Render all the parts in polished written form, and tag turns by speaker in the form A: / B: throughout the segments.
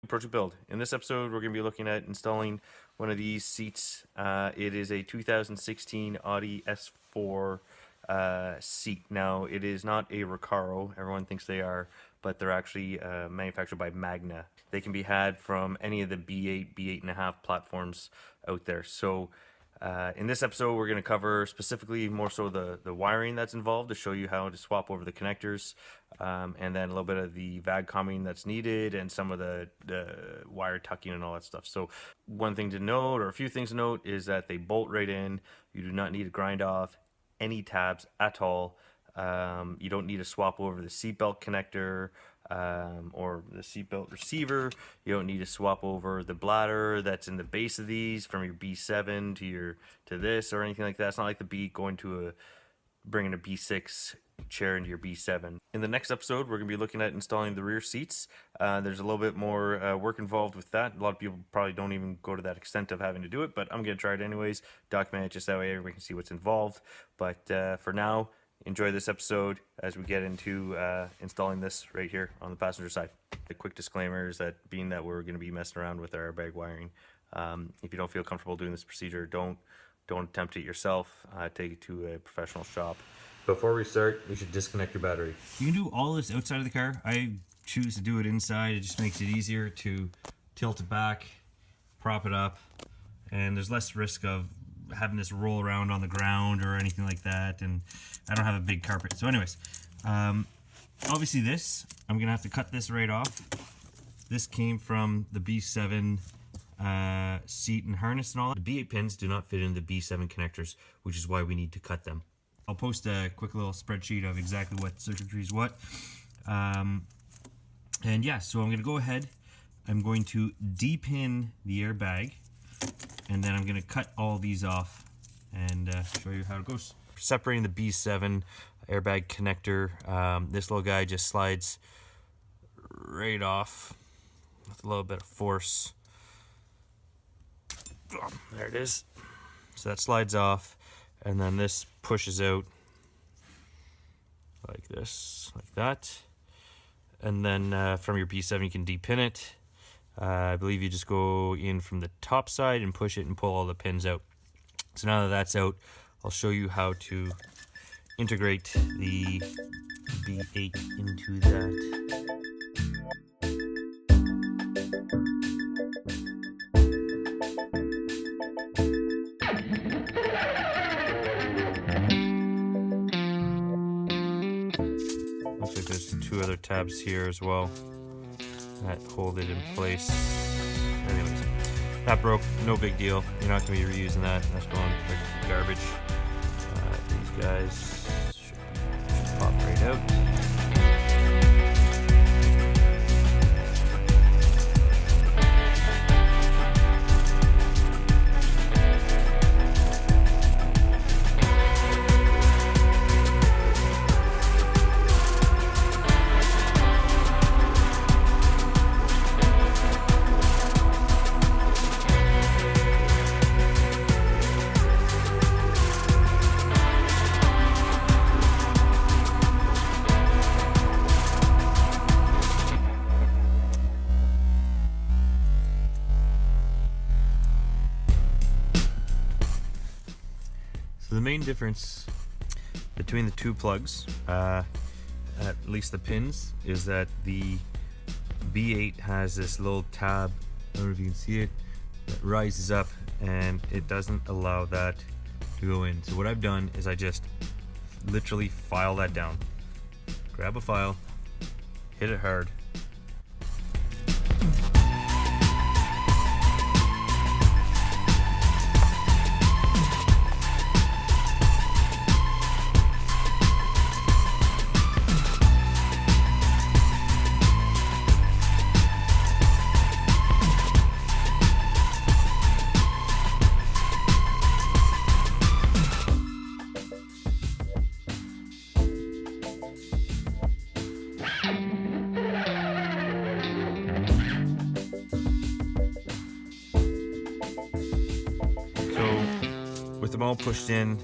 A: Approach a build. In this episode, we're going to be looking at installing one of these seats. It is a 2016 Audi S4 seat. Now, it is not a Recaro. Everyone thinks they are, but they're actually manufactured by Magna. They can be had from any of the B8, B8.5 platforms out there. So in this episode, we're going to cover specifically more so the wiring that's involved to show you how to swap over the connectors, and then a little bit of the VAGCOMing that's needed and some of the wire tucking and all that stuff. So one thing to note, or a few things to note, is that they bolt right in. You do not need to grind off any tabs at all. You don't need to swap over the seatbelt connector or the seatbelt receiver. You don't need to swap over the bladder that's in the base of these from your B7 to this or anything like that. It's not like the B going to bringing a B6 chair into your B7. In the next episode, we're going to be looking at installing the rear seats. There's a little bit more work involved with that. A lot of people probably don't even go to that extent of having to do it, but I'm going to try it anyways, document it just that way everybody can see what's involved. But for now, enjoy this episode as we get into installing this right here on the passenger side. The quick disclaimer is that being that we're going to be messing around with our airbag wiring, if you don't feel comfortable doing this procedure, don't attempt it yourself. Take it to a professional shop. Before we start, we should disconnect your battery.
B: You can do all this outside of the car. I choose to do it inside. It just makes it easier to tilt it back, prop it up, and there's less risk of having this roll around on the ground or anything like that, and I don't have a big carpet. So anyways, obviously this, I'm gonna have to cut this right off. This came from the B7 seat and harness and all that. The B8 pins do not fit in the B7 connectors, which is why we need to cut them. I'll post a quick little spreadsheet of exactly what circuitry is what. And yeah, so I'm gonna go ahead, I'm going to de-pin the airbag, and then I'm going to cut all these off and show you how it goes. Separating the B7 airbag connector, this little guy just slides right off with a little bit of force. There it is. So that slides off, and then this pushes out like this, like that. And then from your B7 you can de-pin it. I believe you just go in from the top side and push it and pull all the pins out. So now that that's out, I'll show you how to integrate the B8 into that. Looks like there's two other tabs here as well that hold it in place. Anyways, that broke, no big deal. You're not going to be reusing that. That's going like garbage. These guys should pop right out. So the main difference between the two plugs, at least the pins, is that the B8 has this little tab, I don't know if you can see it, that rises up, and it doesn't allow that to go in. So what I've done is I just literally file that down. Grab a file, hit it hard, with them all pushed in,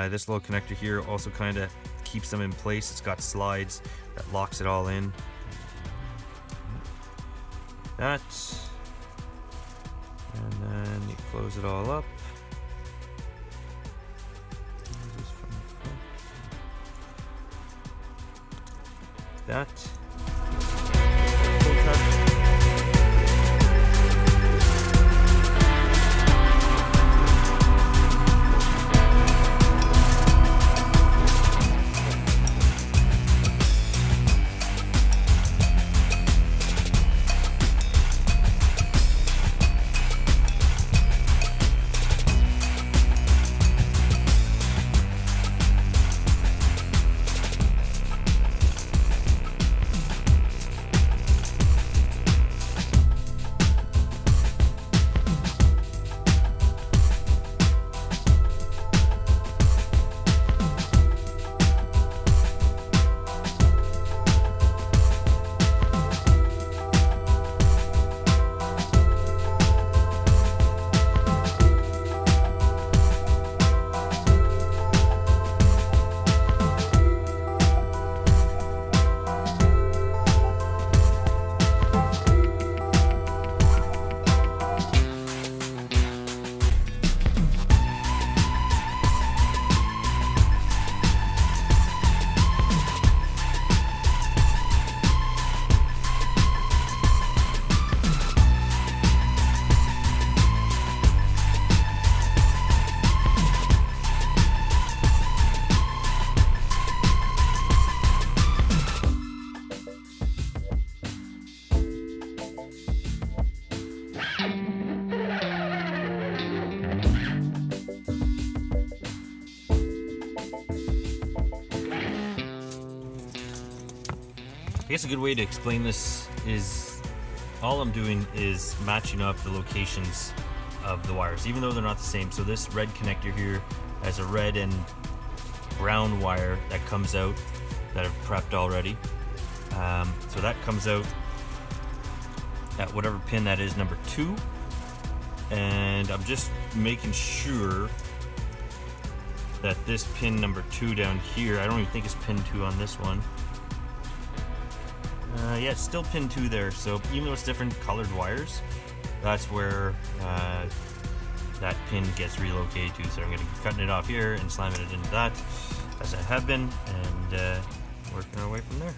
B: this little connector here also kind of keeps them in place. It's got slides that locks it all in.
A: that. And then you close it all up. That. I guess a good way to explain this is all I'm doing is matching up the locations of the wires, even though they're not the same. So this red connector here has a red and brown wire that comes out that I've prepped already. So that comes out at whatever pin that is, number 2. And I'm just making sure that this pin number 2 down here, I don't even think it's pin 2 on this one. Yeah, it's still pin 2 there, so even though it's different colored wires, that's where that pin gets relocated to. So I'm going to be cutting it off here and slamming it into that, as I have been, and working our way from there.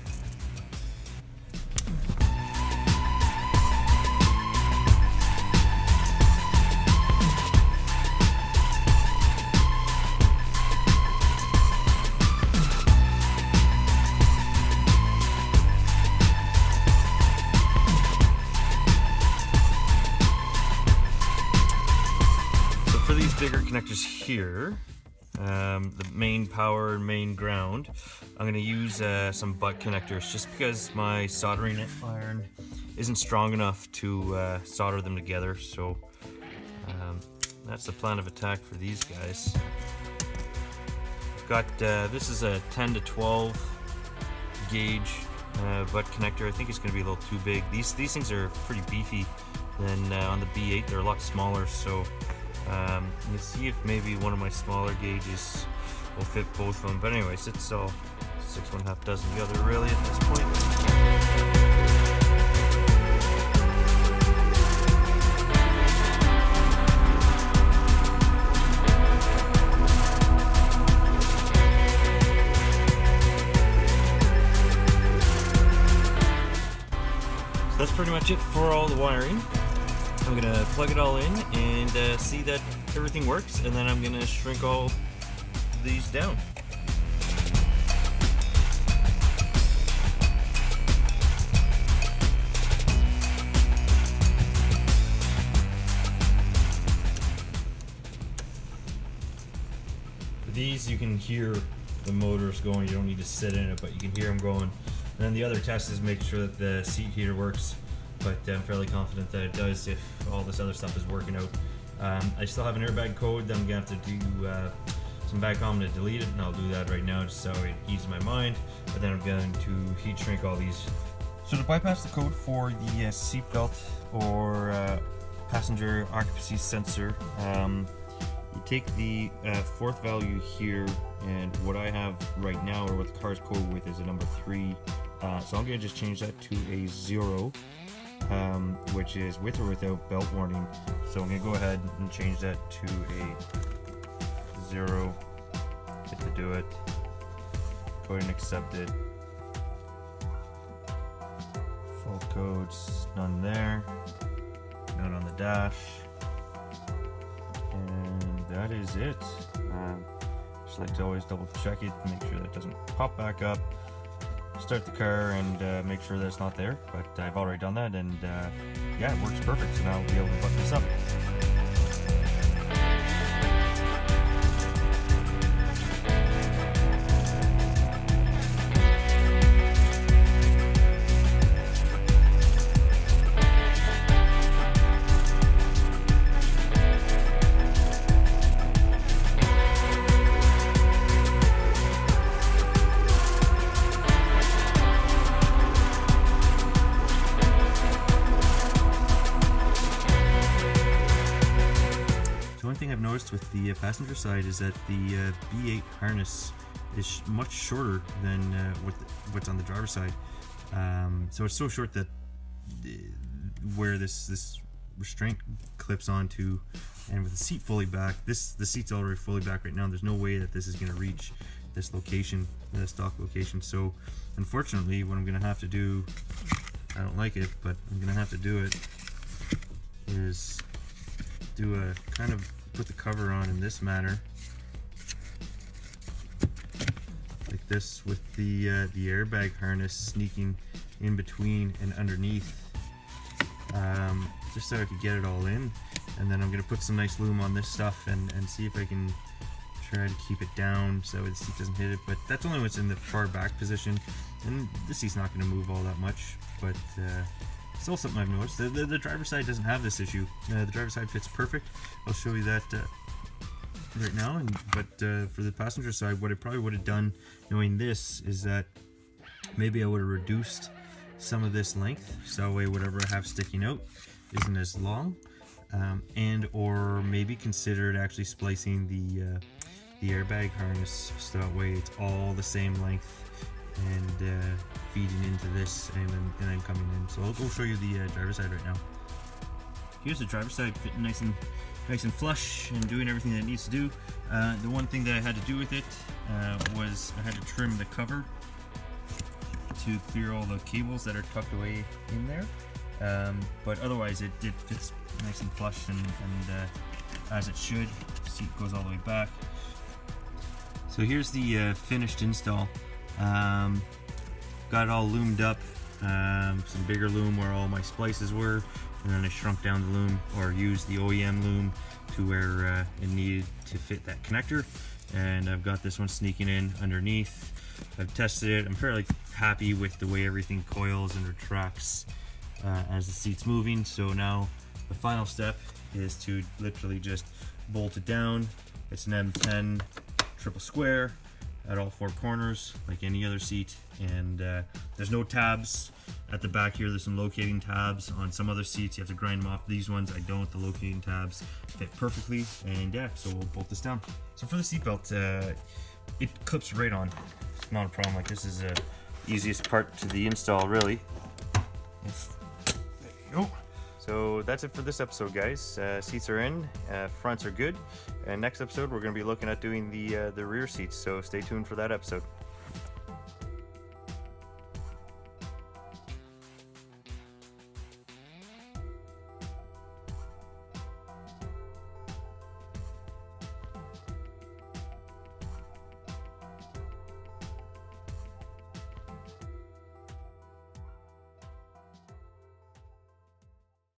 A: For these bigger connectors here, the main power and main ground, I'm going to use some butt connectors just because my soldering iron isn't strong enough to solder them together. So that's the plan of attack for these guys. I've got this is a 10 to 12 gauge butt connector. I think it's going to be a little too big. These things are pretty beefy. Then on the B8 they're a lot smaller, so let me see if maybe one of my smaller gauges will fit both of them. But anyways, it's all 6 1/2 dozen together really at this point. So that's pretty much it for all the wiring. I'm going to plug it all in and see that everything works, and then I'm going to shrink all these down. For these, you can hear the motors going. You don't need to sit in it, but you can hear them going. And then the other test is make sure that the seat heater works. But I'm fairly confident that it does if all this other stuff is working out. I still have an airbag code that I'm going to have to do some VAGCOM to delete it, and I'll do that right now just so it eases my mind. But then I'm going to heat shrink all these. So to bypass the code for the seatbelt or passenger occupancy sensor, you take the 4th value here, and what I have right now, or what the car's coded with, is a number 3. So I'm going to just change that to a 0. which is with or without belt warning. So I'm going to go ahead and change that to a 0. Hit to do it. Go ahead and accept it. Full codes, none there. None on the dash. And that is it. Just like to always double check it, make sure that it doesn't pop back up. Start the car and make sure that it's not there, but I've already done that, and yeah, it works perfect. So now I'll be able to button this up. One thing I've noticed with the passenger side is that the B8 harness is much shorter than what's on the driver's side. So it's so short that where this restraint clips onto, and with the seat fully back, the seat's already fully back right now. There's no way that this is going to reach this location, the stock location. So unfortunately, what I'm going to have to do, I don't like it, but I'm going to have to do it, is do a kind of put the cover on in this manner, like this, with the airbag harness sneaking in between and underneath, just so I could get it all in. And then I'm going to put some nice loom on this stuff and see if I can try to keep it down so the seat doesn't hit it. But that's only what's in the far back position, and the seat's not going to move all that much. But still something I've noticed. The driver's side doesn't have this issue. The driver's side fits perfect. I'll show you that right now. But for the passenger side, what I probably would have done, knowing this, is that maybe I would have reduced some of this length, so that way whatever I have sticking out isn't as long, and or maybe considered actually splicing the airbag harness so that way it's all the same length and feeding into this and then coming in. So I'll go show you the driver's side right now. Here's the driver's side, fitting nice and flush and doing everything that it needs to do. The one thing that I had to do with it was I had to trim the cover to clear all the cables that are tucked away in there. But otherwise it fits nice and flush and as it should. The seat goes all the way back. So here's the finished install. Got it all loomed up, some bigger loom where all my splices were, and then I shrunk down the loom, or used the OEM loom to where it needed to fit that connector. And I've got this one sneaking in underneath. I've tested it. I'm fairly happy with the way everything coils and retracts as the seat's moving. So now the final step is to literally just bolt it down. It's an M10 triple square at all 4 corners like any other seat, and there's no tabs at the back here. There's some locating tabs on some other seats. You have to grind them off. These ones I don't. The locating tabs fit perfectly, and yeah, so we'll bolt this down. So for the seat belt, it clips right on. It's not a problem. Like, this is the easiest part to the install, really. There you go. So that's it for this episode, guys. Seats are in, fronts are good, and next episode we're going to be looking at doing the rear seats, so stay tuned for that episode.